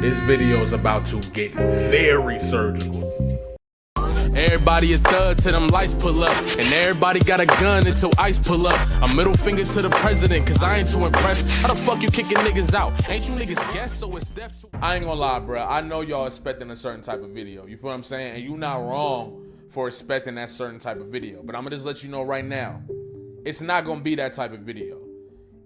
This video is about to get very surgical. Everybody a thug till them lights pull up, and everybody got a gun until ice pull up. A middle finger to the president, cause I ain't too impressed. How the fuck you kicking niggas out? Ain't you niggas guess, so it's death to— I ain't gonna lie, bro. I know y'all expecting a certain type of video. You feel what I'm saying? And you not wrong for expecting that certain type of video. But I'm gonna just let you know right now, it's not gonna be that type of video.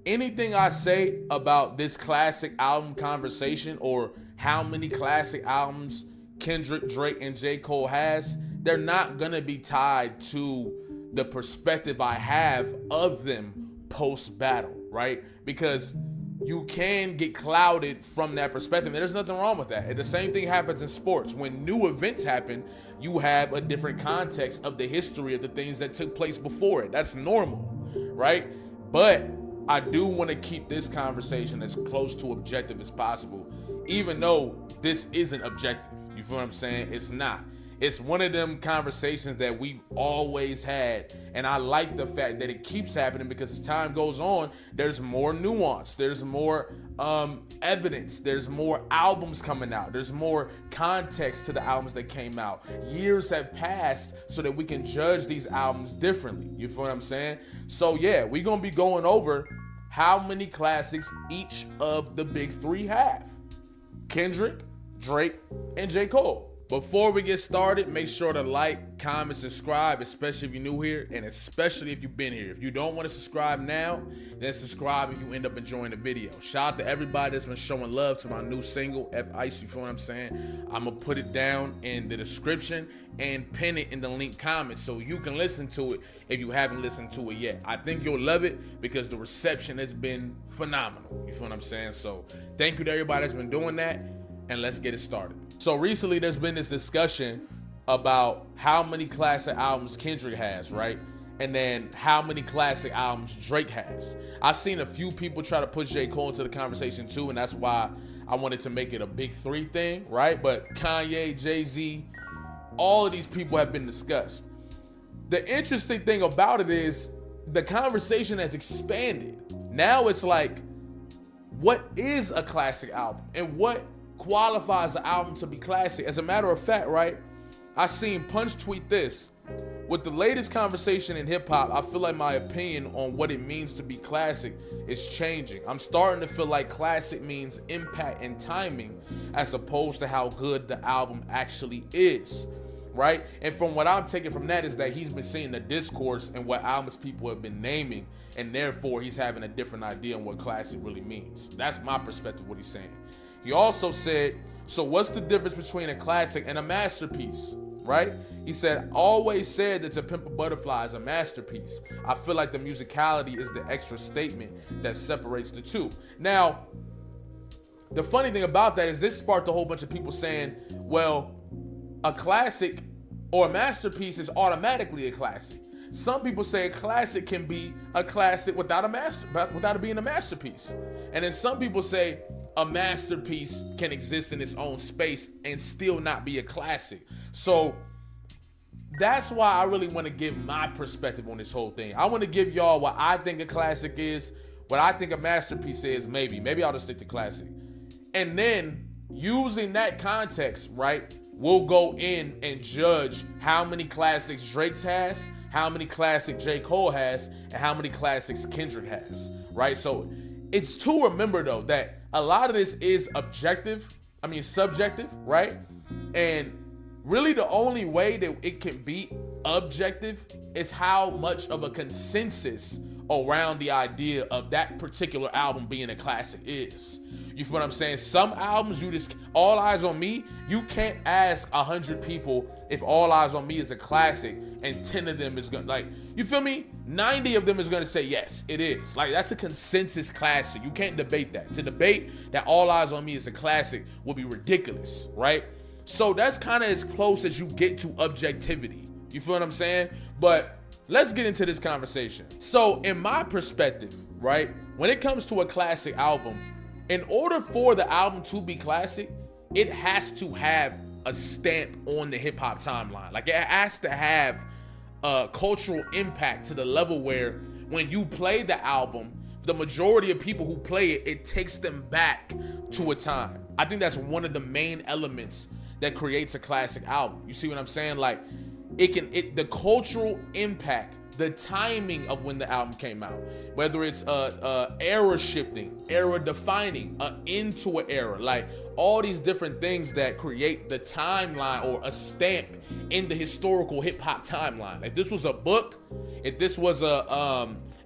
Anything I say about this classic album conversation, or how many classic albums Kendrick, Drake, and J. Cole has, they're not gonna be tied to the perspective I have of them post-battle, right? Because you can get clouded from that perspective, and there's nothing wrong with that. And the same thing happens in sports. When new events happen, you have a different context of the history of the things that took place before it. That's normal, right? But I do want to keep this conversation as close to objective as possible, even though this isn't objective. You feel what I'm saying? It's not. It's one of them conversations that we've always had, and I like the fact that it keeps happening, because as time goes on, there's more nuance, there's more evidence, there's more albums coming out, there's more context to the albums that came out. Years have passed so that we can judge these albums differently. You feel what I'm saying? So yeah, we're gonna be going over how many classics each of the big three have: Kendrick, Drake, and J. Cole. Before we get started, make sure to like, comment, subscribe, especially if you're new here, and especially if you've been here. If you don't want to subscribe now, then subscribe if you end up enjoying the video. Shout out to everybody that's been showing love to my new single, F Ice, you feel what I'm saying? I'm going to put it down in the description and pin it in the link comment so you can listen to it if you haven't listened to it yet. I think you'll love it because the reception has been phenomenal, you feel what I'm saying? So thank you to everybody that's been doing that, and let's get it started. So recently there's been this discussion about how many classic albums Kendrick has, right? And then how many classic albums Drake has. I've seen a few people try to push J. Cole into the conversation too, and that's why I wanted to make it a big three thing, right? But Kanye, Jay-Z, all of these people have been discussed. The interesting thing about it is the conversation has expanded. Now it's like, what is a classic album? And what qualifies an album to be classic? As a matter of fact, right, I seen Punch tweet this: with the latest conversation in hip-hop, I feel like my opinion on what it means to be classic is changing. I'm starting to feel like classic means impact and timing, as opposed to how good the album actually is, right? And from what I'm taking from that is that he's been seeing the discourse and what albums people have been naming, and therefore he's having a different idea on what classic really means. That's my perspective of what he's saying. He also said, so what's the difference between a classic and a masterpiece, right? He said, always said that To Pimp a Butterfly is a masterpiece. I feel like the musicality is the extra statement that separates the two. Now, the funny thing about that is this sparked a whole bunch of people saying, well, a classic or a masterpiece is automatically a classic. Some people say a classic can be a classic without it being a masterpiece. And then some people say a masterpiece can exist in its own space and still not be a classic. So that's why I really want to give my perspective on this whole thing. I want to give y'all what I think a classic is, what I think a masterpiece is. Maybe I'll just stick to classic. And then using that context, right, we'll go in and judge how many classics Drake has, how many classics J. Cole has, and how many classics Kendrick has, right? So it's to remember though that a lot of this is subjective, right? And really the only way that it can be objective is how much of a consensus around the idea of that particular album being a classic is. You feel what I'm saying? Some albums, you just, All Eyes on Me, you can't ask 100 people if All Eyes on Me is a classic and 10 of them is gonna, like, you feel me? 90 of them is gonna say yes, it is. Like, that's a consensus classic. You can't debate that. To debate that All Eyes on Me is a classic would be ridiculous, right? So that's kind of as close as you get to objectivity. You feel what I'm saying? But let's get into this conversation. So in my perspective, right, when it comes to a classic album, in order for the album to be classic, it has to have a stamp on the hip hop timeline. Like, it has to have a cultural impact to the level where when you play the album, the majority of people who play it, it takes them back to a time. I think that's one of the main elements that creates a classic album. You see what I'm saying? Like, the cultural impact, the timing of when the album came out, whether it's era shifting, era defining, into an era, like all these different things that create the timeline or a stamp in the historical hip hop timeline. If this was a book, if this was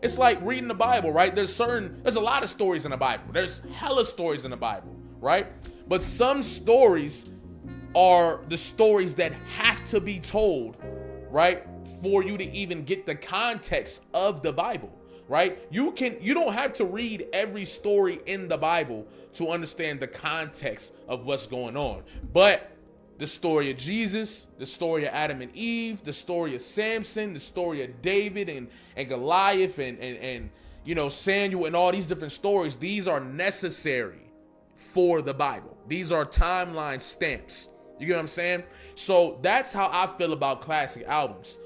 it's like reading the Bible, right? There's a lot of stories in the Bible. There's hella stories in the Bible, right? But some stories are the stories that have to be told, right? For you to even get the context of the Bible, right? You don't have to read every story in the Bible to understand the context of what's going on. But the story of Jesus, the story of Adam and Eve, the story of Samson, the story of David and Goliath and Samuel and all these different stories, these are necessary for the Bible. These are timeline stamps. You get what I'm saying? So that's how I feel about classic albums.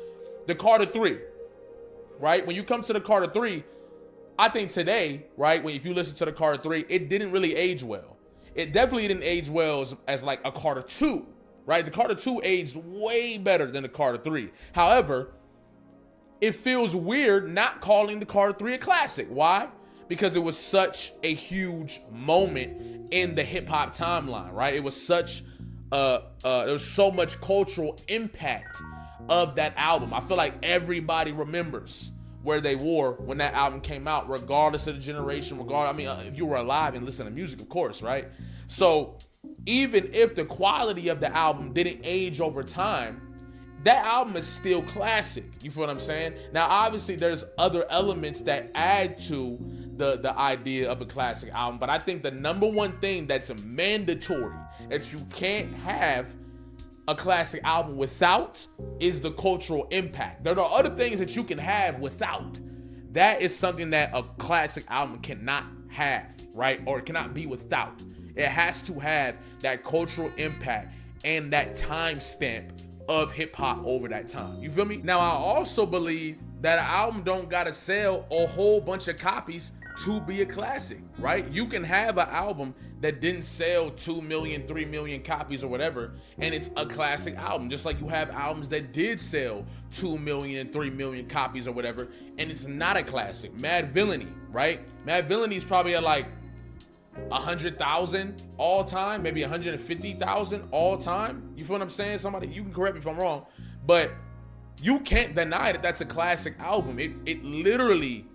The Carter 3, right? When you come to the Carter 3, I think today, right, if you listen to the Carter 3, it didn't really age well. It definitely didn't age well as like a Carter 2, right? The Carter 2 aged way better than the Carter 3. However, it feels weird not calling the Carter 3 a classic. Why? Because it was such a huge moment in the hip hop timeline, right? It was such there was so much cultural impact of that album. I feel like everybody remembers where they were when that album came out, regardless of the generation, if you were alive and listened to music, of course, right? So even if the quality of the album didn't age over time, that album is still classic. You feel what I'm saying? Now, obviously, there's other elements that add to the idea of a classic album, but I think the number one thing that's mandatory that you can't have a classic album without is the cultural impact. There are other things that you can have without. That is something that a classic album cannot have, right? Or it cannot be without. It has to have that cultural impact and that time stamp of hip hop over that time. You feel me? Now, I also believe that an album don't gotta sell a whole bunch of copies to be a classic, right? You can have an album that didn't sell 2 million, 3 million copies or whatever, and it's a classic album. Just like you have albums that did sell 2 million and 3 million copies or whatever, and it's not a classic. Mad Villainy, right? Mad Villainy is probably at like 100,000 all time, maybe 150,000 all time. You feel what I'm saying? Somebody, you can correct me if I'm wrong, but you can't deny that that's a classic album. It literally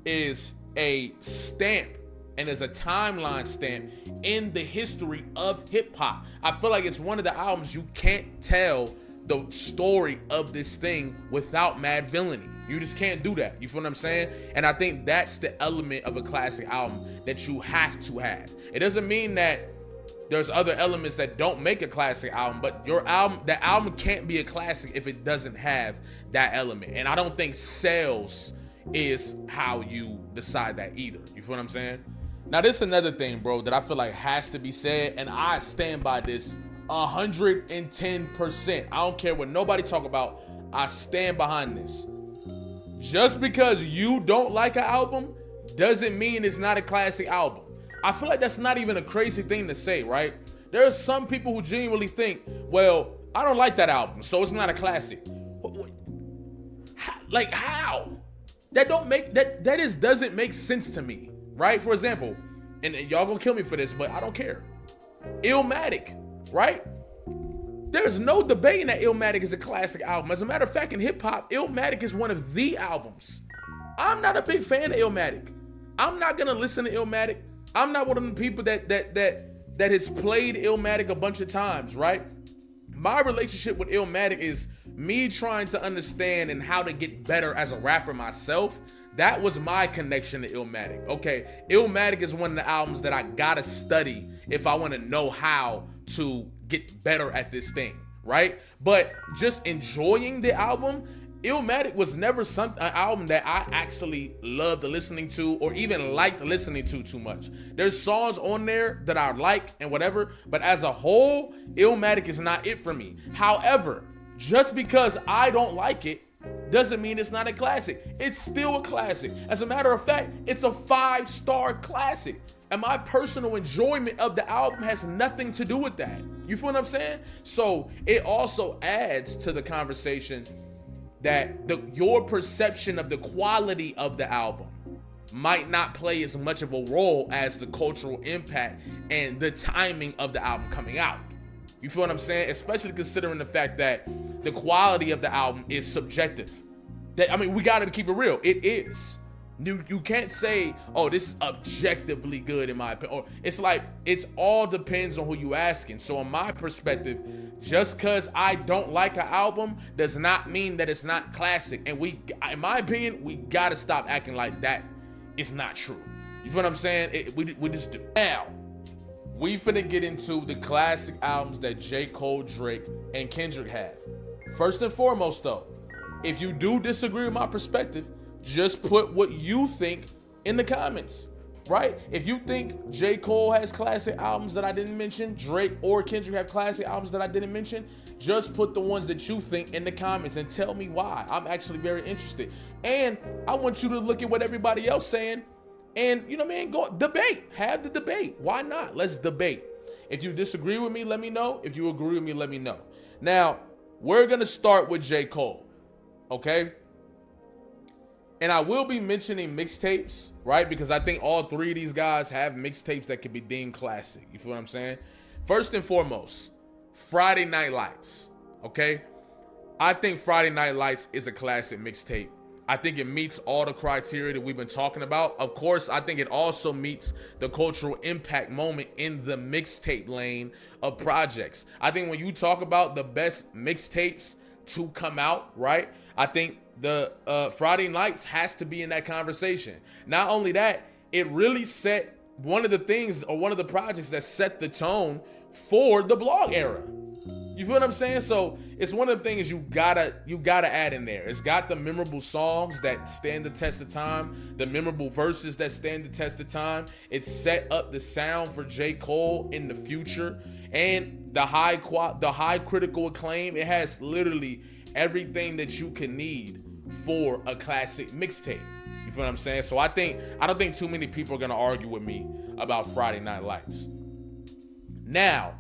is a stamp and is a timeline stamp in the history of hip hop. I feel like it's one of the albums you can't tell the story of this thing without Mad Villainy. You just can't do that. You feel what I'm saying? And I think that's the element of a classic album that you have to have. It doesn't mean that there's other elements that don't make a classic album, but the album can't be a classic if it doesn't have that element. And I don't think sales is how you decide that either. You feel what I'm saying? Now, this is another thing, bro, that I feel like has to be said, and I stand by this 110%. I don't care what nobody talk about. I stand behind this. Just because you don't like an album doesn't mean it's not a classic album. I feel like that's not even a crazy thing to say, right? There are some people who genuinely think, well, I don't like that album, so it's not a classic. Like, how? Doesn't make sense to me, right? For example, and y'all gonna kill me for this, but I don't care. Illmatic, right? There's no debating that Illmatic is a classic album. As a matter of fact, in hip hop, Illmatic is one of the albums. I'm not a big fan of Illmatic. I'm not gonna listen to Illmatic. I'm not one of the people that has played Illmatic a bunch of times, right? My relationship with Illmatic is me trying to understand and how to get better as a rapper myself. That was my connection to Illmatic. Okay, Illmatic is one of the albums that I gotta study if I want to know how to get better at this thing, right? But just enjoying the album, Illmatic was never an album that I actually loved listening to or even liked listening to too much. There's songs on there that I like and whatever, but as a whole, Illmatic is not it for me. However, just because I don't like it doesn't mean it's not a classic. It's still a classic. As a matter of fact, it's a 5-star classic. And my personal enjoyment of the album has nothing to do with that. You feel what I'm saying? So it also adds to the conversation that your perception of the quality of the album might not play as much of a role as the cultural impact and the timing of the album coming out. You feel what I'm saying? Especially considering the fact that the quality of the album is subjective. We gotta keep it real. It is. You can't say, oh, this is objectively good in my opinion. Or it's like, it's all depends on who you asking. So in my perspective, just because I don't like an album does not mean that it's not classic. And in my opinion, we gotta stop acting like that is not true. You feel what I'm saying? We just do. Now, we finna get into the classic albums that J. Cole, Drake, and Kendrick have. First and foremost though, if you do disagree with my perspective, just put what you think in the comments, right? If you think J. Cole has classic albums that I didn't mention, Drake or Kendrick have classic albums that I didn't mention, just put the ones that you think in the comments and tell me why. I'm actually very interested. And I want you to look at what everybody else saying and, you know what I mean, go debate. Have the debate. Why not? Let's debate. If you disagree with me, let me know. If you agree with me, let me know. Now, we're going to start with J. Cole, okay? And I will be mentioning mixtapes, right? Because I think all three of these guys have mixtapes that could be deemed classic. You feel what I'm saying? First and foremost, Friday Night Lights, okay? I think Friday Night Lights is a classic mixtape. I think it meets all the criteria that we've been talking about. Of course, I think it also meets the cultural impact moment in the mixtape lane of projects. I think when you talk about the best mixtapes to come out, right? I think the Friday Nights has to be in that conversation. Not only that, it really set one of the things or one of the projects that set the tone for the blog era. You feel what I'm saying? So it's one of the things you gotta add in there. It's got the memorable songs that stand the test of time, the memorable verses that stand the test of time. It set up the sound for J. Cole in the future, and the high critical acclaim. It has literally everything that you can need for a classic mixtape. You feel what I'm saying? So I don't think too many people are gonna argue with me about Friday Night Lights. Now,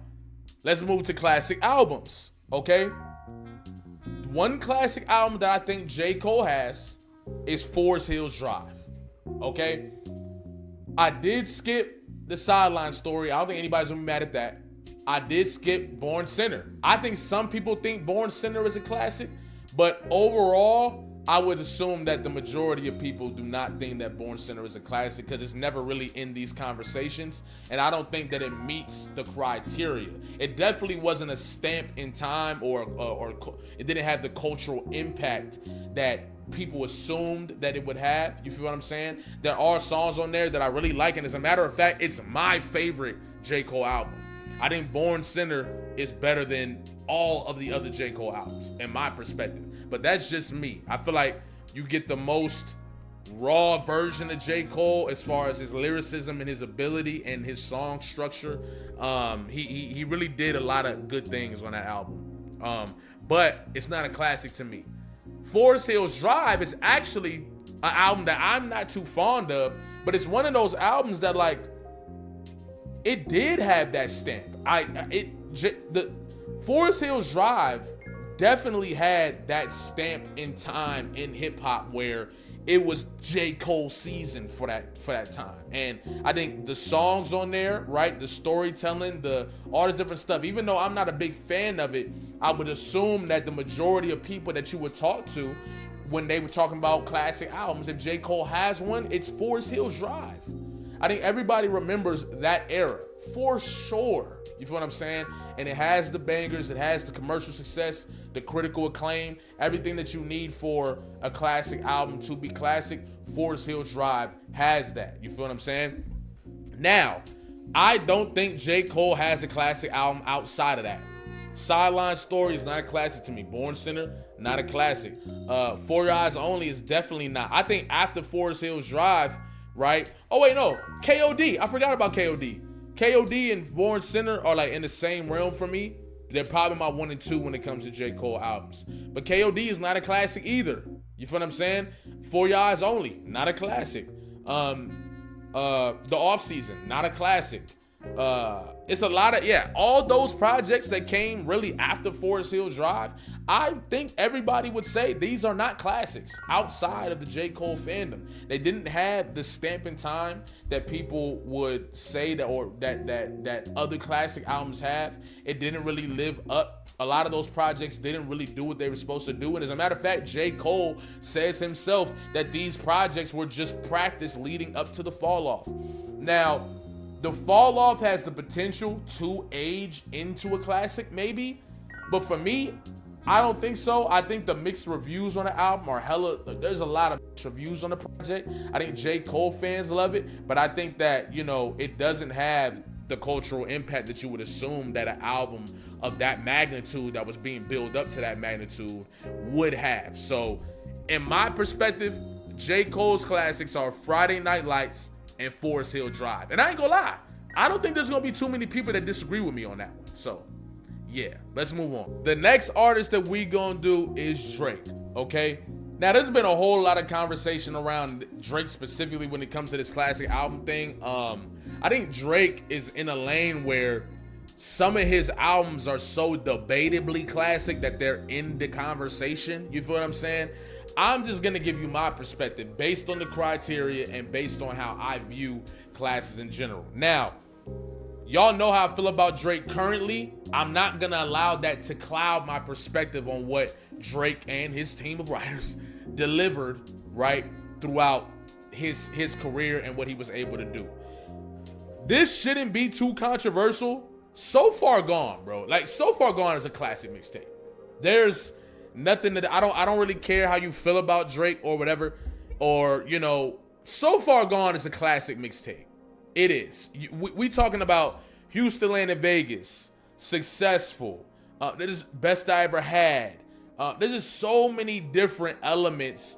let's move to classic albums, okay? One classic album that I think J. Cole has is Forest Hills Drive, okay? I did skip the Sideline Story. I don't think anybody's gonna be mad at that. I did skip Born Sinner. I think some people think Born Sinner is a classic, but overall, I would assume that the majority of people do not think that Born Sinner is a classic because it's never really in these conversations, and I don't think that it meets the criteria. It definitely wasn't a stamp in time, or it didn't have the cultural impact that people assumed that it would have. You feel what I'm saying? There are songs on there that I really like, and as a matter of fact, it's my favorite J. Cole album. I think Born Sinner is better than all of the other J. Cole albums, in my perspective. But that's just me. I feel like you get the most raw version of J. Cole as far as his lyricism and his ability and his song structure. He really did a lot of good things on that album. But it's not a classic to me. Forest Hills Drive is actually an album that I'm not too fond of, but it's one of those albums that, like, it did have that stamp. The Forest Hills Drive definitely had that stamp in time in hip hop where it was J. Cole season for that time. And I think the songs on there, right, the storytelling, all this different stuff, even though I'm not a big fan of it, I would assume that the majority of people that you would talk to when they were talking about classic albums, if J. Cole has one, it's Forest Hills Drive. I think everybody remembers that era for sure. You feel what I'm saying? And it has the bangers, it has the commercial success, the critical acclaim, everything that you need for a classic album to be classic. Forest Hills Drive has that. You feel what I'm saying? Now, I don't think J. Cole has a classic album outside of that. Sideline Story is not a classic to me. Born Sinner, not a classic. For Your Eyes Only is definitely not. I think after Forest Hills Drive, right? Oh wait, no, KOD. I forgot about KOD. KOD and Born Sinner are like in the same realm for me. They're probably my 1 and 2 when it comes to J. Cole albums. But KOD is not a classic either. You feel what I'm saying? For Your Eyes Only, not a classic. The Off Season, not a classic. It's a lot of, all those projects that came really after Forest Hill Drive, I think everybody would say these are not classics outside of the J. Cole fandom. They didn't have the stamp in time that people would say that, or that other classic albums have. It didn't really live up. A lot of those projects didn't really do what they were supposed to do. And as a matter of fact, J. Cole says himself that these projects were just practice leading up to the fall off. Now, the fall off has the potential to age into a classic, maybe. But for me, I don't think so. I think the mixed reviews on the album are hella. There's a lot of mixed reviews on the project. I think J. Cole fans love it. But I think that, it doesn't have the cultural impact that you would assume that an album of that magnitude that was being built up to that magnitude would have. So, in my perspective, J. Cole's classics are Friday Night Lights and Forest Hill Drive. And I ain't gonna lie, I don't think there's gonna be too many people that disagree with me on that one. So, yeah, let's move on. The next artist that we gonna do is Drake, okay? Now, there's been a whole lot of conversation around Drake specifically when it comes to this classic album thing. I think Drake is in a lane where some of his albums are so debatably classic that they're in the conversation. You feel what I'm saying? I'm just gonna give you my perspective based on the criteria and based on how I view classes in general. Now, y'all know how I feel about Drake currently. I'm not gonna allow that to cloud my perspective on what Drake and his team of writers delivered right throughout his career and what he was able to do. This shouldn't be too controversial. So Far Gone, bro. Like, So Far Gone is a classic mixtape. There's nothing that I don't really care how you feel about Drake or whatever, or So Far Gone is a classic mixtape. It is. We talking about Houston Land in Vegas, Successful. This is Best I Ever Had. There's just so many different elements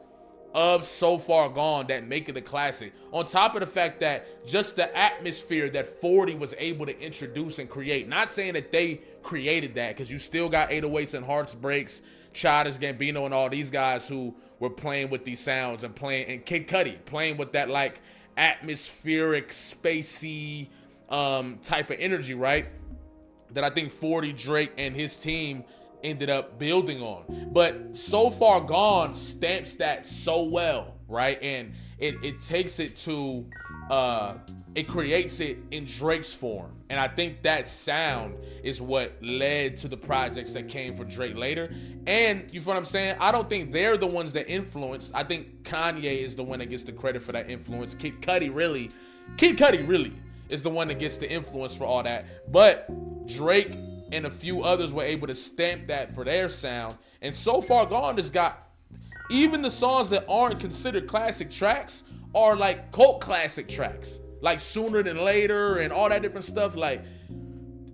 of So Far Gone that make it a classic. On top of the fact that just the atmosphere that 40 was able to introduce and create. Not saying that they created that, because you still got 808s and Hearts Breaks, Childish Gambino, and all these guys who were playing with these sounds and Kid Cudi playing with that like atmospheric, spacey type of energy, right? That I think 40, Drake, and his team ended up building on. But So Far Gone stamps that so well, right? And it takes it to it creates it in Drake's form. And I think that sound is what led to the projects that came for Drake later. And you feel what I'm saying? I don't think they're the ones that influenced. I think Kanye is the one that gets the credit for that influence. Kid Cudi really is the one that gets the influence for all that. But Drake and a few others were able to stamp that for their sound. And So Far Gone has got, even the songs that aren't considered classic tracks are like cult classic tracks, like Sooner Than Later and all that different stuff. Like,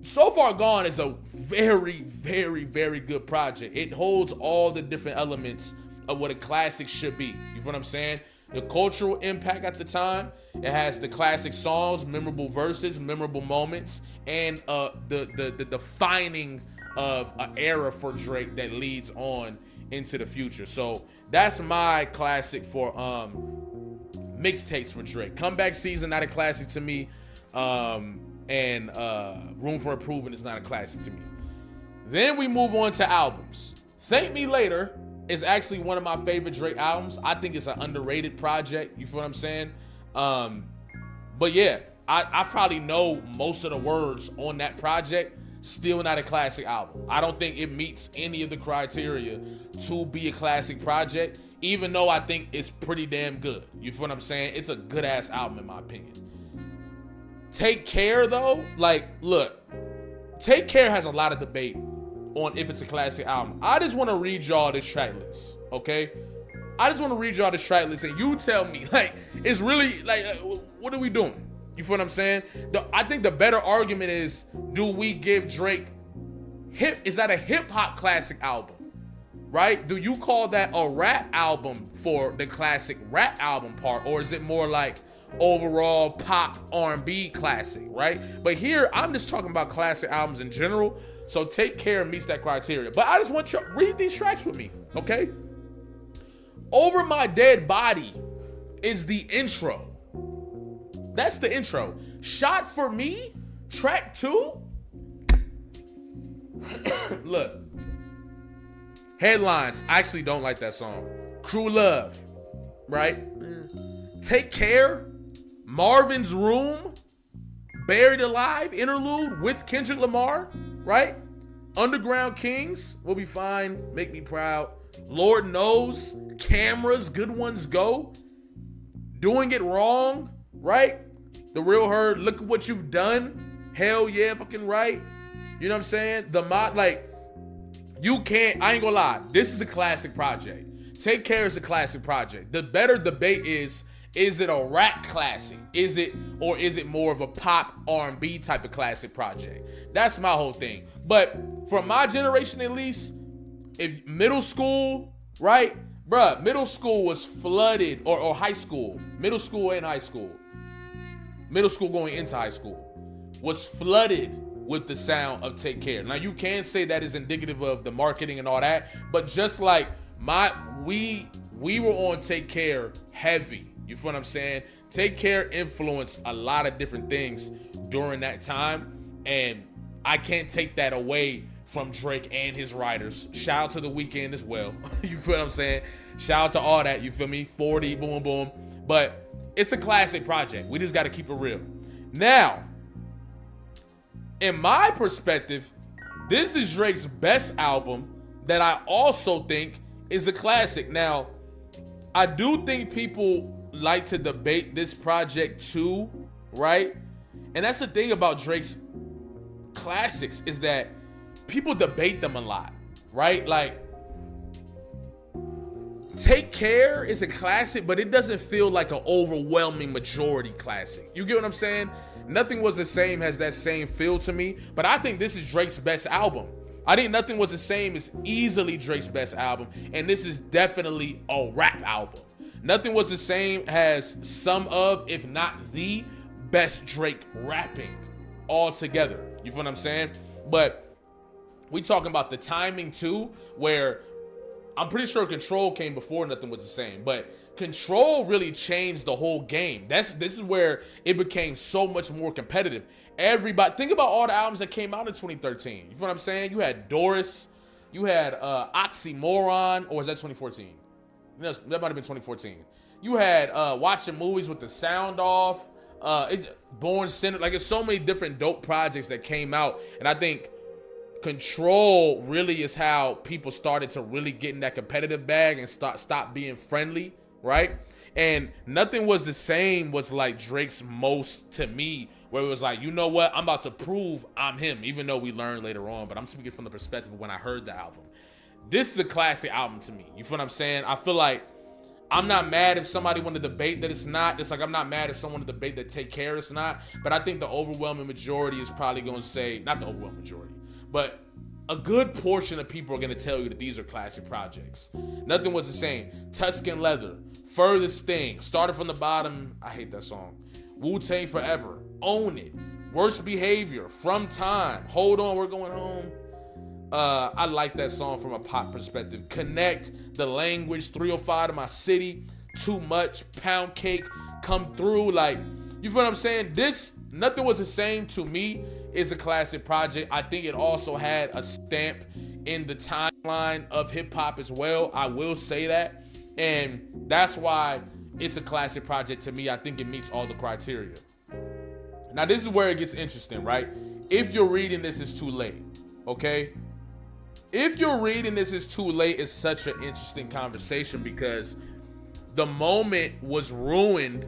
So Far Gone is a very, very, very good project. It holds all the different elements of what a classic should be. You know what I'm saying? The cultural impact at the time. It has the classic songs, memorable verses, memorable moments, and the defining of an era for Drake that leads on into the future. So that's my classic for mixtapes for Drake. Comeback Season, not a classic to me. And Room for Improvement is not a classic to me. Then we move on to albums. Thank Me Later is actually one of my favorite Drake albums. I think it's an underrated project. You feel what I'm saying? But yeah, I probably know most of the words on that project. Still not a classic album. I don't think it meets any of the criteria to be a classic project, even though I think it's pretty damn good. You feel what I'm saying? It's a good ass album in my opinion. Take Care though, like, look, Take Care has a lot of debate on if it's a classic album. I just want to read y'all this track list, okay? I just want to read y'all this track list and you tell me, like, it's really, like, what are we doing? You feel what I'm saying? I think the better argument is, do we give Drake is that a hip hop classic album, right? Do you call that a rap album for the classic rap album part, or is it more like overall pop R&B classic, right? But here, I'm just talking about classic albums in general, so Take Care meets that criteria. But I just want you to read these tracks with me, okay? Over My Dead Body is the intro. That's the intro. Shot for Me, track 2. Look. Headlines. I actually don't like that song. Crew Love. Right? Take Care. Marvin's Room. Buried Alive interlude with Kendrick Lamar. Right? Underground Kings. Will Be Fine. Make Me Proud. Lord Knows. Cameras. Good Ones Go. Doing It Wrong. Right? The Real Her. Look at What You've Done. Hell yeah, fucking right. You know what I'm saying? The mod, like, you can't, I ain't gonna lie. This is a classic project. Take Care is a classic project. The better debate is it a rap classic? Is it more of a pop R&B type of classic project? That's my whole thing. But for my generation at least, if middle school, right? Bruh, middle school was flooded, or high school. Middle school and high school. Middle school going into high school was flooded with the sound of Take Care. Now you can say that is indicative of the marketing and all that, but just like we were on Take Care heavy. You feel what I'm saying? Take Care influenced a lot of different things during that time, and I can't take that away from Drake and his writers. Shout out to The Weeknd as well. You feel what I'm saying? Shout out to all that, you feel me? 40, boom, boom. But it's a classic project. We just got to keep it real. Now, in my perspective, this is Drake's best album that I also think is a classic. Now, I do think people like to debate this project too, right? And that's the thing about Drake's classics, is that people debate them a lot, right? Like, Take Care is a classic, but it doesn't feel like an overwhelming majority classic. You get what I'm saying? Nothing Was the Same has that same feel to me, but I think this is Drake's best album. I think Nothing Was the Same is easily Drake's best album, and this is definitely a rap album. Nothing Was the Same has some of, if not the best Drake rapping altogether. You feel what I'm saying? But we talking about the timing too, where I'm pretty sure Control came before Nothing Was the Same, but Control really changed the whole game. This is where it became so much more competitive. Everybody, think about all the albums that came out in 2013. You feel what I'm saying? You had Doris, you had Oxymoron, or was that 2014? That might have been 2014. You had Watching Movies with the Sound Off, Born Sinner. Like, there's so many different dope projects that came out, and I think Control really is how people started to really get in that competitive bag and stop being friendly, right? And Nothing Was the Same was like Drake's most, to me, where it was like, you know what, I'm about to prove I'm him, even though we learned later on, but I'm speaking from the perspective of when I heard the album. This is a classic album to me. You feel what I'm saying? I feel like I'm not mad if somebody want to debate that it's not. It's like I'm not mad if someone to debate that Take Care is not. But I think the overwhelming majority is probably going to say, not the overwhelming majority, but a good portion of people are going to tell you that these are classic projects. Nothing Was the Same. Tuscan Leather. Furthest Thing. Started From the Bottom. I hate that song. Wu-Tang Forever. Own It. Worst Behavior. From Time. Hold On, We're Going Home. I like that song from a pop perspective. Connect. The Language. 305 to My City. Too Much. Pound Cake. Come Through. Like, you feel what I'm saying? This, Nothing Was the Same, to me, is a classic project. I think it also had a stamp in the timeline of hip-hop as well. I will say that. And that's why it's a classic project to me. I think it meets all the criteria. Now, this is where it gets interesting, right? If you're reading this, it's too late, okay? If you're reading this, it's too late, it's such an interesting conversation because the moment was ruined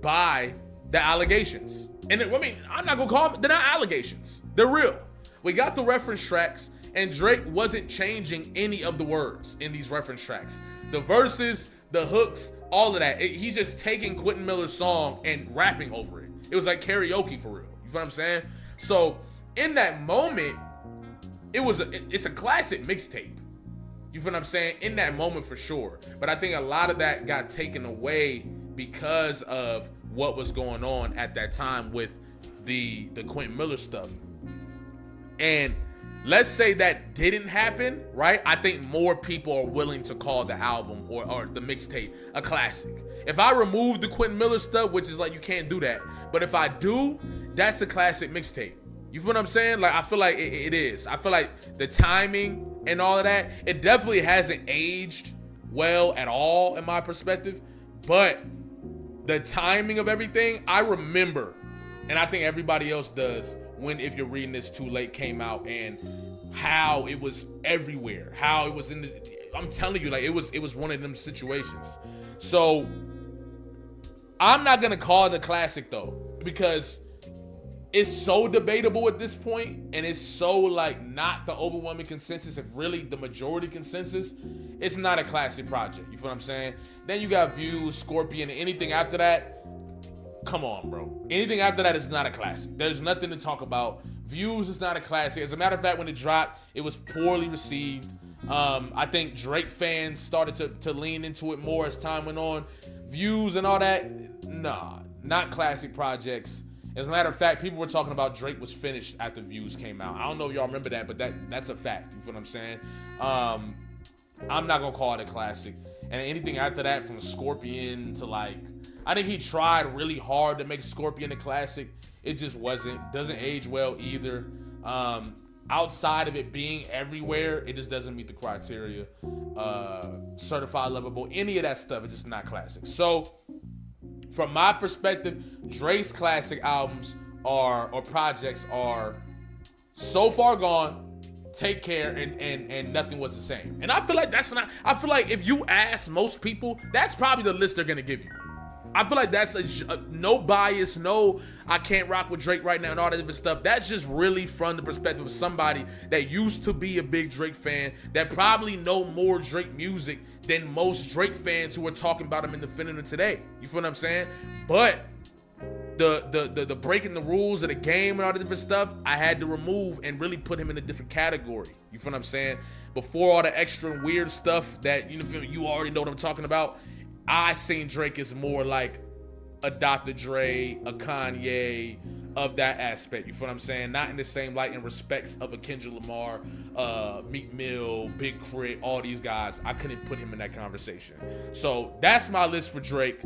by the allegations. And I mean, I'm not gonna call them, they're not allegations. They're real. We got the reference tracks, and Drake wasn't changing any of the words in these reference tracks. The verses, the hooks, all of that. He's just taking Quentin Miller's song and rapping over it. It was like karaoke for real. You feel what I'm saying? So in that moment, it's a classic mixtape. You feel what I'm saying? In that moment for sure. But I think a lot of that got taken away because of what was going on at that time with the Quentin Miller stuff. And let's say that didn't happen, right? I think more people are willing to call the album or the mixtape a classic. If I remove the Quentin Miller stuff, which is like you can't do that, but if I do, that's a classic mixtape. You feel what I'm saying? Like, I feel like it is. I feel like the timing and all of that, it definitely hasn't aged well at all in my perspective, but the timing of everything, I remember, and I think everybody else does, when If You're Reading This Too Late came out and how it was everywhere, how it was in the, I'm telling you, like, it was one of them situations. So I'm not gonna call it a classic though, because it's so debatable at this point, and it's so like not the overwhelming consensus, if really the majority consensus. It's not a classic project. You feel what I'm saying? Then you got Views, Scorpion, and anything after that. Come on, bro. Anything after that is not a classic. There's nothing to talk about. Views is not a classic. As a matter of fact, when it dropped, it was poorly received. I think Drake fans started to lean into it more as time went on. Views and all that, nah, not classic projects. As a matter of fact, people were talking about Drake was finished after Views came out. I don't know if y'all remember that, but that's a fact. You feel what I'm saying? I'm not gonna call it a classic. And anything after that, from Scorpion to like, I think he tried really hard to make Scorpion a classic. It just wasn't. Doesn't age well either. Outside of it being everywhere, it just doesn't meet the criteria. Certified Lovable, any of that stuff, it's just not classic. So, from my perspective, Drake's classic albums or projects are So Far Gone, Take Care, and Nothing Was the Same. And I feel like that's not, I feel like if you ask most people, that's probably the list they're gonna give you. I feel like that's no bias, no, I can't rock with Drake right now and all that different stuff. That's just really from the perspective of somebody that used to be a big Drake fan, that probably know more Drake music than most Drake fans who are talking about him in the definitive today. You feel what I'm saying? But the breaking the rules of the game and all the different stuff, I had to remove and really put him in a different category. You feel what I'm saying? Before all the extra weird stuff that you already know what I'm talking about, I seen Drake as more like a Dr. Dre, a Kanye, of that aspect. You feel what I'm saying? Not in the same light in respects of a Kendrick Lamar, Meek Mill, Big Crit, all these guys. I couldn't put him in that conversation. So that's my list for Drake.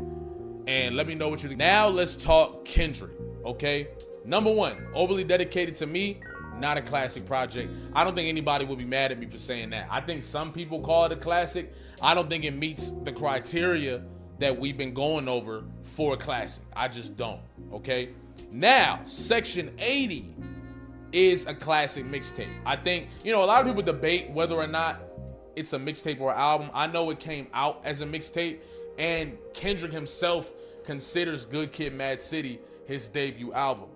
And let me know what you think. Now let's talk Kendrick, okay? Number one, Overly Dedicated to me, not a classic project. I don't think anybody will be mad at me for saying that. I think some people call it a classic. I don't think it meets the criteria that we've been going over for a classic. I just don't, okay? Now, Section 80 is a classic mixtape. I think, a lot of people debate whether or not it's a mixtape or an album. I know it came out as a mixtape, and Kendrick himself considers Good Kid, Mad City his debut album.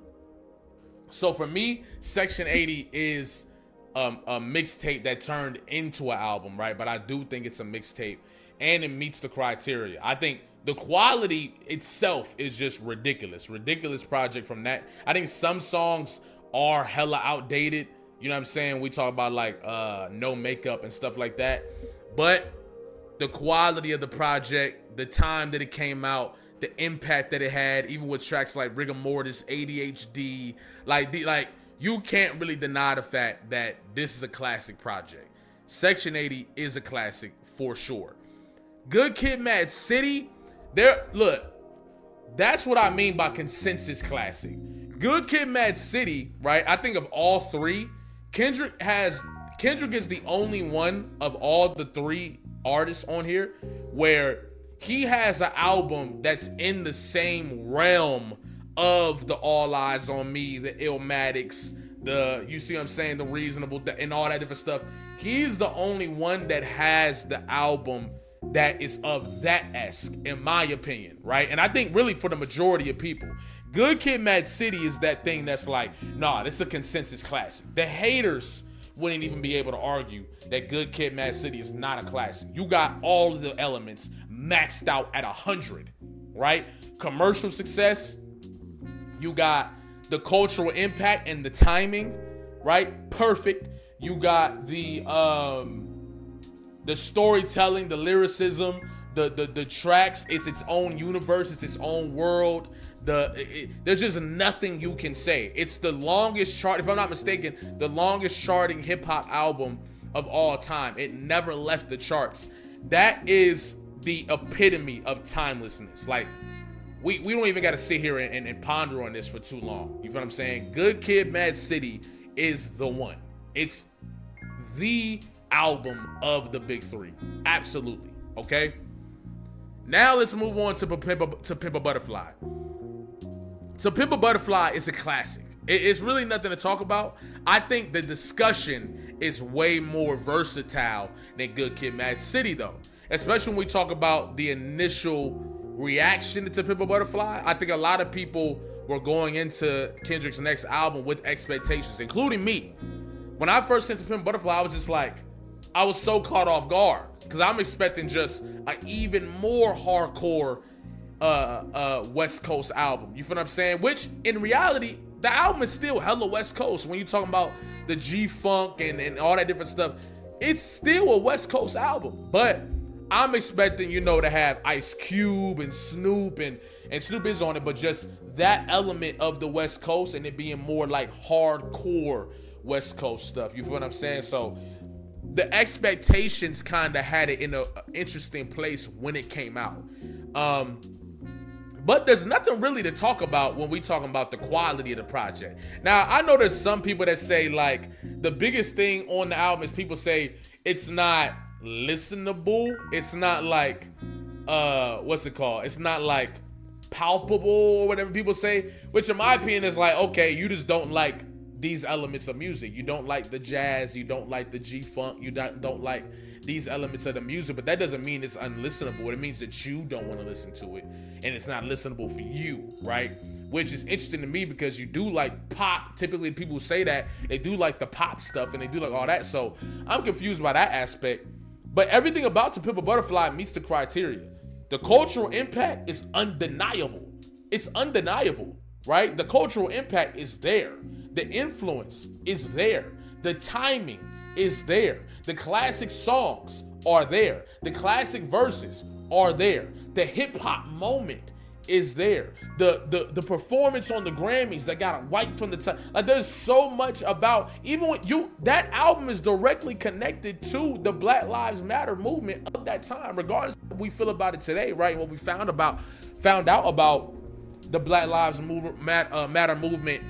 So for me, Section 80 is a mixtape that turned into an album, right? But I do think it's a mixtape, and it meets the criteria. I think the quality itself is just ridiculous project from that. I think some songs are hella outdated. You know what I'm saying? We talk about like No Makeup and stuff like that. But the quality of the project, the time that it came out, the impact that it had, even with tracks like Rigor Mortis, ADHD, like you can't really deny the fact that this is a classic project. Section 80 is a classic for sure. Good Kid, Mad City, that's what I mean by consensus classic. Good Kid, Mad City, right? I think of all three, Kendrick is the only one of all the three artists on here where he has an album that's in the same realm of the All Eyes on Me, the Illmatics, you see what I'm saying, the Reasonable, and all that different stuff. He's the only one that has the album that is of that esque, in my opinion, right? And I think really for the majority of people, Good Kid, Mad City is that thing that's like, nah, this is a consensus classic. The haters wouldn't even be able to argue that Good Kid, Mad City is not a classic. You got all of the elements maxed out at 100, right? Commercial success, you got the cultural impact and the timing, right? Perfect. You got the storytelling, the lyricism, the tracks, it's its own universe, it's its own world. There's just nothing you can say. It's the longest chart, if I'm not mistaken, the longest charting hip hop album of all time. It never left the charts. That is the epitome of timelessness. Like, we don't even got to sit here and ponder on this for too long. You feel what I'm saying? Good Kid, Mad City is the one. It's the album of the big three. Absolutely. Okay? Now let's move on to Pimp a Butterfly. So Pimp a Butterfly is a classic. It's really nothing to talk about. I think the discussion is way more versatile than Good Kid, Mad City, though. Especially when we talk about the initial reaction to Pimp a Butterfly. I think a lot of people were going into Kendrick's next album with expectations, including me. When I first listened to Pimp a Butterfly, I was just like, I was so caught off guard because I'm expecting just an even more hardcore West Coast album. You feel what I'm saying? Which in reality, the album is still hella West Coast. When you're talking about the G-Funk and all that different stuff, it's still a West Coast album. But I'm expecting, to have Ice Cube and Snoop, and Snoop is on it, but just that element of the West Coast and it being more like hardcore West Coast stuff. You feel what I'm saying? So the expectations kind of had it in an interesting place when it came out. But there's nothing really to talk about when we talking about the quality of the project. Now, I know there's some people that say, like, the biggest thing on the album is people say it's not listenable. It's not like, what's it called? It's not like palpable or whatever people say, which in my opinion is like, okay, you just don't like these elements of music. You don't like the jazz. You don't like the G-Funk. You don't like these elements of the music, but that doesn't mean it's unlistenable. It means that you don't want to listen to it, and it's not listenable for you, right? Which is interesting to me because you do like pop. Typically, people say that they do like the pop stuff and they do like all that. So I'm confused by that aspect. But everything about To Pimp a Butterfly meets the criteria. The cultural impact is undeniable. It's undeniable, right? The cultural impact is there. The influence is there. The timing is there. The classic songs are there. The classic verses are there. The hip hop moment is there. The performance on the Grammys that got wiped from the top. Like, there's so much about, even when that album is directly connected to the Black Lives Matter movement of that time, regardless of what we feel about it today, right? What we found out about the Black Lives Matter movement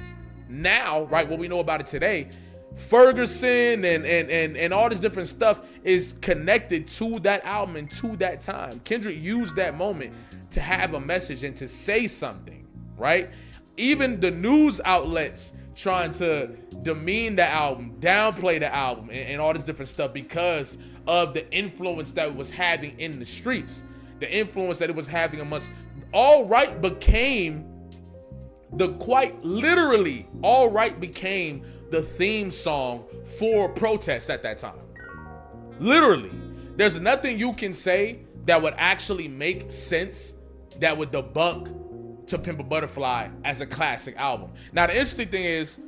now, right? What we know about it today, Ferguson and all this different stuff is connected to that album and to that time. Kendrick used that moment to have a message and to say something, right? Even the news outlets trying to demean the album, downplay the album, and all this different stuff because of the influence that it was having in the streets, the influence that it was having amongst. All Right became the theme song for protest at that time. Literally. There's nothing you can say that would actually make sense that would debunk To Pimp a Butterfly as a classic album. Now, the interesting thing is,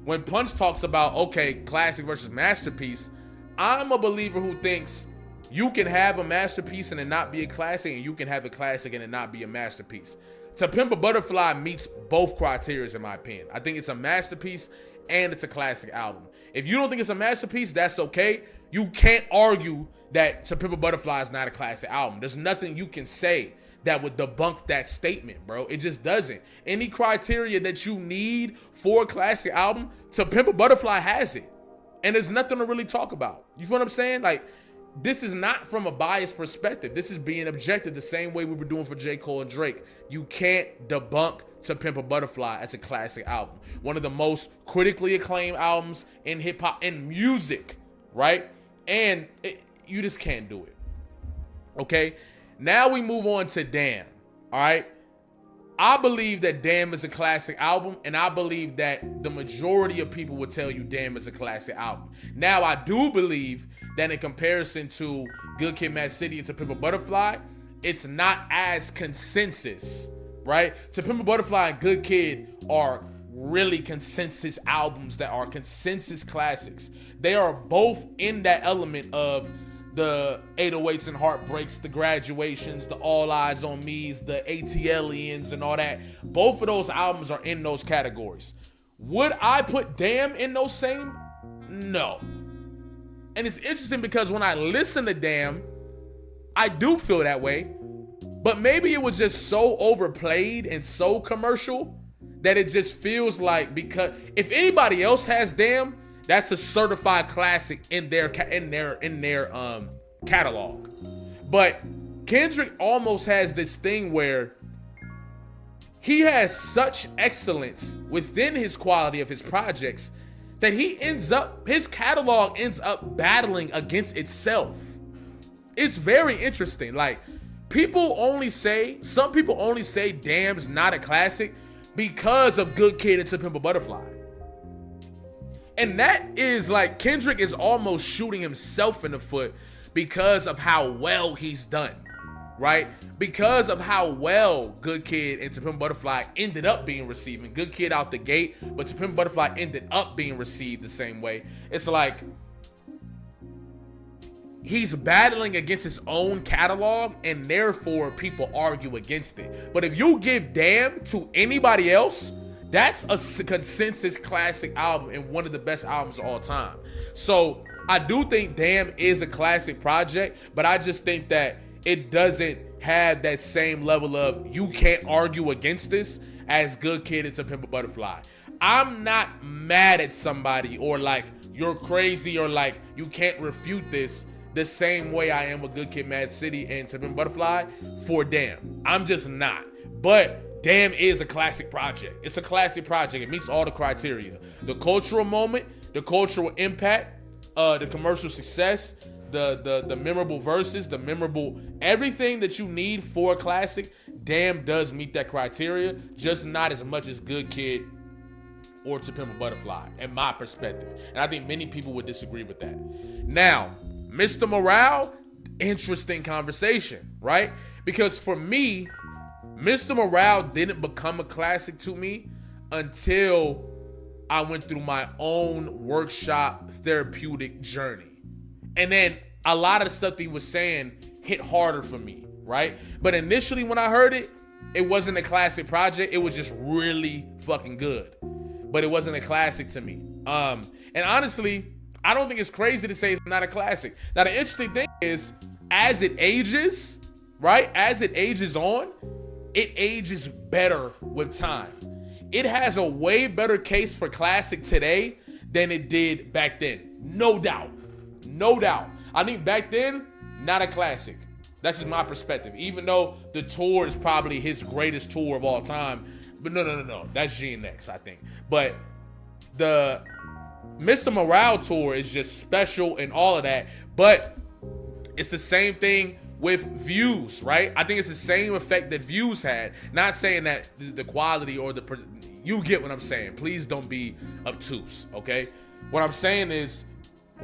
when Punch talks about, okay, classic versus masterpiece, I'm a believer who thinks you can have a masterpiece and it not be a classic, and you can have a classic and it not be a masterpiece. To Pimp a Butterfly meets both criteria, in my opinion. I think it's a masterpiece and it's a classic album. If you don't think it's a masterpiece, that's okay. You can't argue that To Pimp a Butterfly is not a classic album. There's nothing you can say that would debunk that statement, bro. It just doesn't. Any criteria that you need for a classic album, To Pimp a Butterfly has it. And there's nothing to really talk about. You feel what I'm saying? Like, this is not from a biased perspective. This is being objective the same way we were doing for J. Cole and Drake. You can't debunk To Pimp a Butterfly as a classic album. One of the most critically acclaimed albums in hip hop and music, right? And you just can't do it. Okay? Now we move on to Damn, all right? I believe that Damn is a classic album, and I believe that the majority of people would tell you Damn is a classic album. Now, I do believe that in comparison to Good Kid, Mad City and To Pimp a Butterfly, it's not as consensus, right? To Pimp a Butterfly and Good Kid are really consensus albums that are consensus classics. They are both in that element of the 808s and Heartbreaks, the Graduations, the All Eyes on Me's, the ATLians and all that. Both of those albums are in those categories. Would I put Damn in those same? No. And it's interesting because when I listen to Damn, I do feel that way. But maybe it was just so overplayed and so commercial that it just feels like, because if anybody else has Damn, that's a certified classic in their catalog. But Kendrick almost has this thing where he has such excellence within his quality of his projects that his catalog ends up battling against itself. It's very interesting. Like, some people only say Damn's not a classic because of Good Kid and To Pimp a Butterfly. And that is like, Kendrick is almost shooting himself in the foot because of how well he's done, right? Because of how well Good Kid and To Pimp a Butterfly ended up being received. And Good Kid out the gate, but To Pimp a Butterfly ended up being received the same way. It's like, he's battling against his own catalog, and therefore people argue against it. But if you give Damn to anybody else, that's a consensus classic album and one of the best albums of all time. So I do think Damn is a classic project, but I just think that it doesn't have that same level of you can't argue against this as Good Kid and To Pimp a Butterfly. I'm not mad at somebody or like you're crazy or like you can't refute this the same way I am with Good Kid, Mad City and To Pimp a Butterfly for Damn. I'm just not. But Damn is a classic project. It's a classic project. It meets all the criteria. The cultural moment, the cultural impact, the commercial success, the memorable verses, the memorable everything that you need for a classic. Damn does meet that criteria, just not as much as Good Kid or To Pimp a Butterfly, in my perspective. And I think many people would disagree with that. Now, Mr. Morale, interesting conversation, right? Because for me, Mr. Morale didn't become a classic to me until I went through my own workshop therapeutic journey. And then a lot of the stuff that he was saying hit harder for me, right? But initially when I heard it, it wasn't a classic project. It was just really fucking good. But it wasn't a classic to me. And honestly, I don't think it's crazy to say it's not a classic. Now, the interesting thing is, as it ages, right? As it ages on, it ages better with time. It has a way better case for classic today than it did back then. No doubt. No doubt. I think back then, not a classic. That's just my perspective. Even though the tour is probably his greatest tour of all time. But no. That's GNX, I think. But the Mr. Morale tour is just special and all of that. But it's the same thing with Views, right? I think it's the same effect that Views had. Not saying that the quality or you get what I'm saying. Please don't be obtuse, okay? What I'm saying is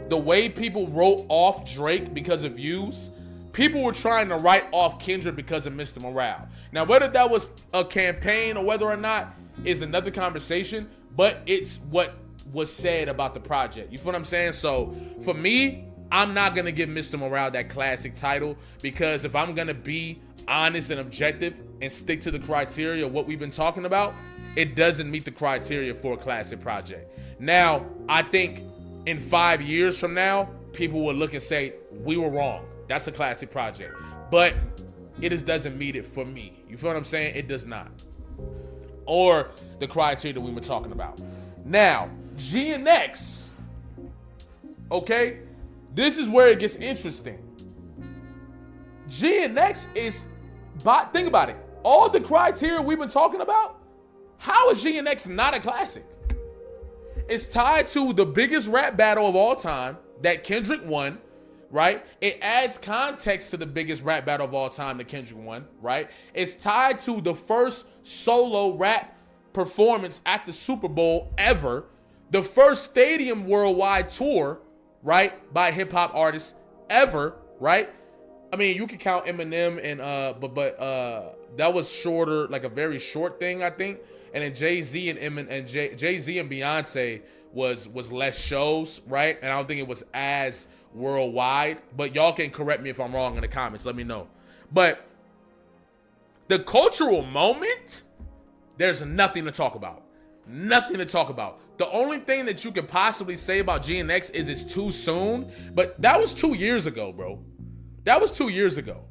the way people wrote off Drake because of Views, people were trying to write off Kendrick because of Mr. Morale. Now, whether that was a campaign or whether or not is another conversation, but it's what was said about the project. You feel what I'm saying? So for me, I'm not going to give Mr. Morale that classic title, because if I'm going to be honest and objective and stick to the criteria of what we've been talking about, it doesn't meet the criteria for a classic project. Now, I think in 5 years from now, people will look and say, we were wrong. That's a classic project. But it just doesn't meet it for me. You feel what I'm saying? It does not. Or the criteria that we were talking about. Now, GNX. Okay? This is where it gets interesting. GNX is, think about it. All the criteria we've been talking about, how is GNX not a classic? It's tied to the biggest rap battle of all time that Kendrick won, right? It adds context to the biggest rap battle of all time that Kendrick won, right? It's tied to the first solo rap performance at the Super Bowl ever, the first stadium worldwide tour, right, by a hip hop artist ever, right? I mean, you can count Eminem and but that was shorter, like a very short thing, I think. And then Jay-Z and Jay-Z and Beyonce was less shows, right? And I don't think it was as worldwide, but y'all can correct me if I'm wrong in the comments. Let me know. But the cultural moment, there's nothing to talk about. Nothing to talk about. The only thing that you could possibly say about GNX is it's too soon, but that was 2 years ago, bro. That was 2 years ago.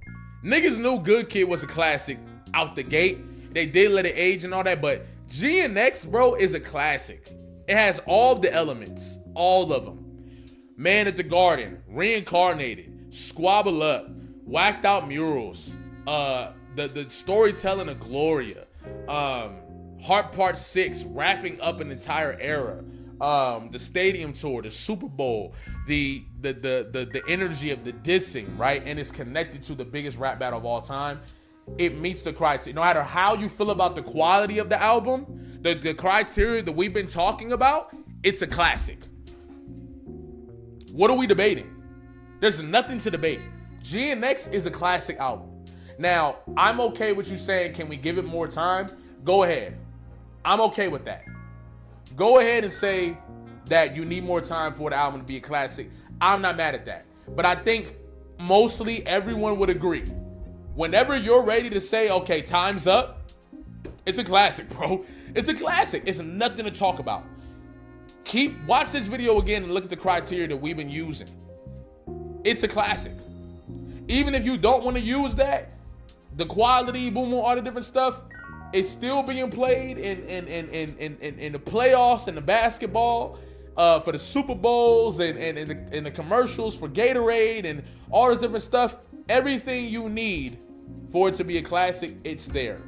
Niggas knew Good Kid was a classic out the gate. They did let it age and all that, but GNX, bro, is a classic. It has all the elements, all of them. Man at the Garden, Reincarnated, Squabble Up, Whacked Out Murals, the storytelling of Gloria, Heart Part 6, wrapping up an entire era, the stadium tour, the Super Bowl, the energy of the dissing, right? And it's connected to the biggest rap battle of all time. It meets the criteria. No matter how you feel about the quality of the album, the criteria that we've been talking about, it's a classic. What are we debating? There's nothing to debate. GNX is a classic album. Now, I'm okay with you saying, can we give it more time? Go ahead. I'm okay with that. Go ahead and say that you need more time for the album to be a classic. I'm not mad at that. But I think mostly everyone would agree. Whenever you're ready to say, okay, time's up, it's a classic, bro. It's a classic. It's nothing to talk about. Watch this video again and look at the criteria that we've been using. It's a classic. Even if you don't want to use that, the quality, boom, all the different stuff, it's still being played in the playoffs and the basketball, for the Super Bowls and the commercials for Gatorade and all this different stuff. Everything you need for it to be a classic, it's there,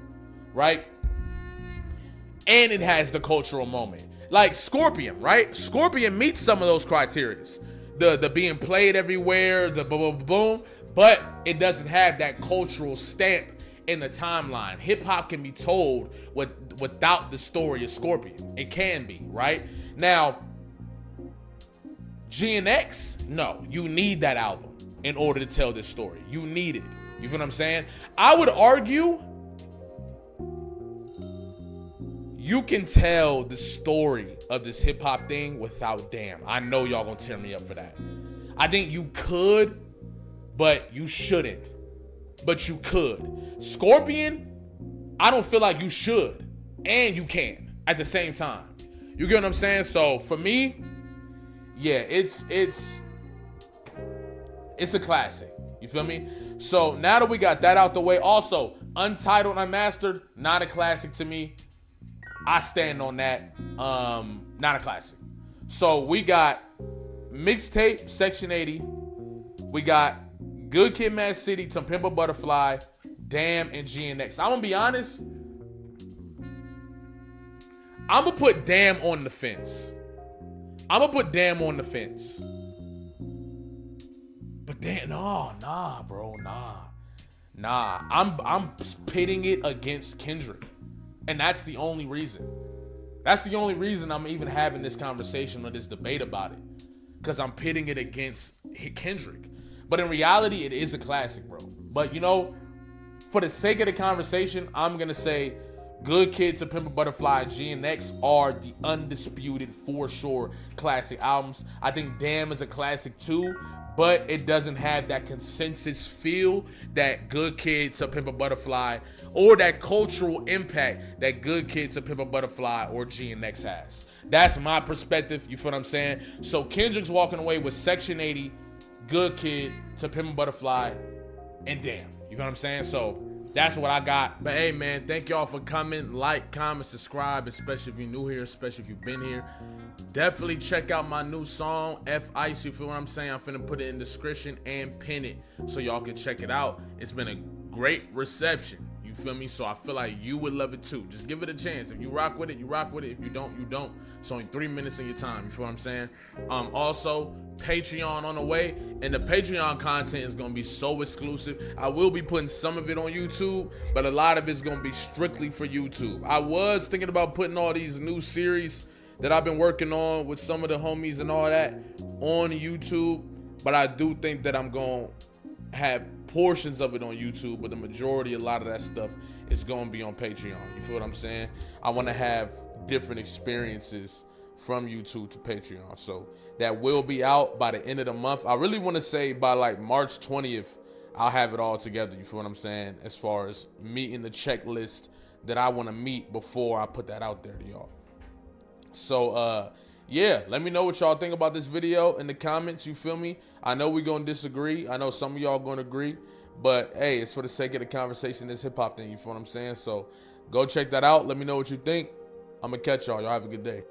right? And it has the cultural moment. Like Scorpion, right? Scorpion meets some of those criteria. The being played everywhere, the boom, boom, boom, but it doesn't have that cultural stamp in the timeline. Hip hop can be told without the story of Scorpion. It can be, right? Now, GNX, no, you need that album in order to tell this story. You need it. You feel what I'm saying? I would argue you can tell the story of this hip hop thing without Damn. I know y'all gonna tear me up for that. I think you could, but you shouldn't. But you could. Scorpion, I don't feel like you should, and you can at the same time. You get what I'm saying? So for me, yeah, it's a classic. You feel me? So now that we got that out the way, also Untitled Unmastered, not a classic to me. I stand on that. Not a classic. So we got Mixtape Section 80. We got Good Kid, Mad City, To Pimp a Butterfly, Damn, and GNX. I'm gonna be honest. I'm gonna put Damn on the fence. But damn, nah, bro, nah. I'm pitting it against Kendrick. And that's the only reason. That's the only reason I'm even having this conversation or this debate about it. Because I'm pitting it against Kendrick. But in reality, it is a classic, bro. But you know, for the sake of the conversation, I'm going to say Good Kid, To Pimp a Butterfly, and GNX are the undisputed, for sure, classic albums. I think Damn is a classic too, but it doesn't have that consensus feel that Good Kid, To Pimp a Butterfly, or that cultural impact that Good Kid, To Pimp a Butterfly or GNX has. That's my perspective, you feel what I'm saying? So Kendrick's walking away with Section 80, Good Kid, To Pimp a Butterfly, and Damn. You know what I'm saying? So that's what I got. But hey, man, thank y'all for coming. Like, comment, subscribe, especially if you're new here, especially if you've been here. Definitely check out my new song, F Ice. You feel what I'm saying? I'm finna put it in the description and pin it so y'all can check it out. It's been a great reception. You feel me? So I feel like you would love it too. Just give it a chance. If you rock with it, you rock with it. If you don't, you don't. It's only 3 minutes of your time. You feel what I'm saying? Also, Patreon on the way, and the Patreon content is gonna be so exclusive. I will be putting some of it on YouTube, but a lot of it's gonna be strictly for YouTube. I was thinking about putting all these new series that I've been working on with some of the homies and all that on YouTube, but I do think that I'm gonna have portions of it on YouTube, but the majority, a lot of that stuff is gonna be on Patreon. You feel what I'm saying? I want to have different experiences from YouTube to Patreon. So that will be out by the end of the month. I really want to say by like March 20th, I'll have it all together. You feel what I'm saying? As far as meeting the checklist that I want to meet before I put that out there to y'all. So, yeah, let me know what y'all think about this video in the comments. You feel me? I know we're going to disagree. I know some of y'all going to agree. But, hey, it's for the sake of the conversation, this hip-hop thing. You feel what I'm saying? So, go check that out. Let me know what you think. I'm going to catch y'all. Y'all have a good day.